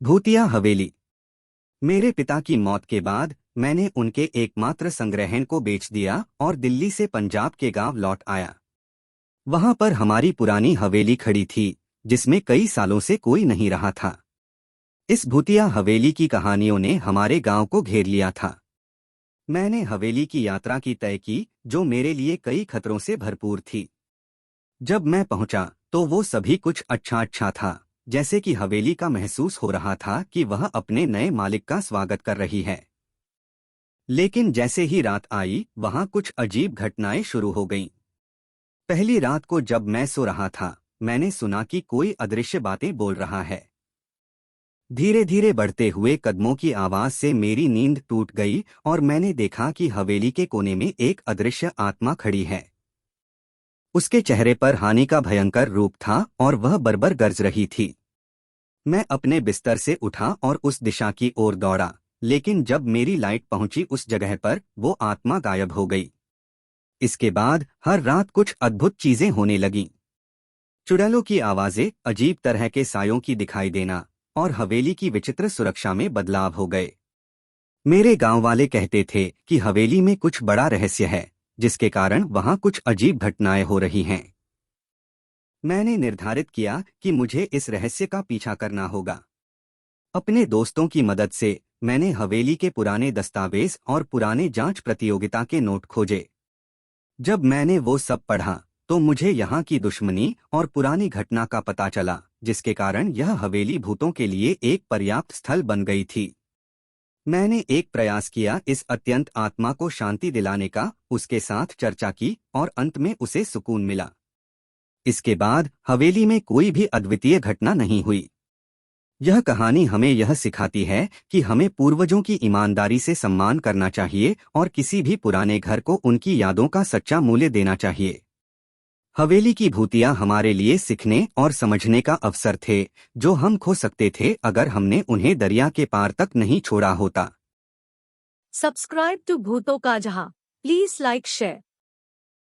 भूतिया हवेली। मेरे पिता की मौत के बाद मैंने उनके एकमात्र संग्रहण को बेच दिया और दिल्ली से पंजाब के गांव लौट आया। वहां पर हमारी पुरानी हवेली खड़ी थी, जिसमें कई सालों से कोई नहीं रहा था। इस भूतिया हवेली की कहानियों ने हमारे गांव को घेर लिया था। मैंने हवेली की यात्रा की तय की, जो मेरे लिए कई खतरों से भरपूर थी। जब मैं पहुंचा तो वो सभी कुछ अच्छा अच्छा था, जैसे कि हवेली का महसूस हो रहा था कि वह अपने नए मालिक का स्वागत कर रही है। लेकिन जैसे ही रात आई, वहां कुछ अजीब घटनाएं शुरू हो गईं। पहली रात को जब मैं सो रहा था, मैंने सुना कि कोई अदृश्य बातें बोल रहा है। धीरे धीरे बढ़ते हुए कदमों की आवाज से मेरी नींद टूट गई और मैंने देखा कि हवेली के कोने में एक अदृश्य आत्मा खड़ी है। उसके चेहरे पर हानि का भयंकर रूप था और वह बर्बर गरज रही थी। मैं अपने बिस्तर से उठा और उस दिशा की ओर दौड़ा, लेकिन जब मेरी लाइट पहुंची उस जगह पर, वो आत्मा गायब हो गई। इसके बाद हर रात कुछ अद्भुत चीजें होने लगीं। चुड़ैलों की आवाजें, अजीब तरह के सायों की दिखाई देना और हवेली की विचित्र सुरक्षा में बदलाव हो गए। मेरे गांव वाले कहते थे कि हवेली में कुछ बड़ा रहस्य है, जिसके कारण वहां कुछ अजीब घटनाएं हो रही हैं। मैंने निर्धारित किया कि मुझे इस रहस्य का पीछा करना होगा। अपने दोस्तों की मदद से मैंने हवेली के पुराने दस्तावेज और पुराने जांच प्रतियोगिता के नोट खोजे। जब मैंने वो सब पढ़ा तो मुझे यहाँ की दुश्मनी और पुरानी घटना का पता चला, जिसके कारण यह हवेली भूतों के लिए एक पर्याप्त स्थल बन गई थी। मैंने एक प्रयास किया इस अत्यंत आत्मा को शांति दिलाने का, उसके साथ चर्चा की और अंत में उसे सुकून मिला। इसके बाद हवेली में कोई भी अद्वितीय घटना नहीं हुई। यह कहानी हमें यह सिखाती है कि हमें पूर्वजों की ईमानदारी से सम्मान करना चाहिए और किसी भी पुराने घर को उनकी यादों का सच्चा मूल्य देना चाहिए। हवेली की भूतियां हमारे लिए सीखने और समझने का अवसर थे, जो हम खो सकते थे अगर हमने उन्हें दरिया के पार तक नहीं छोड़ा होता। Subscribe to Bhuto Ka Jahan. Please like, share.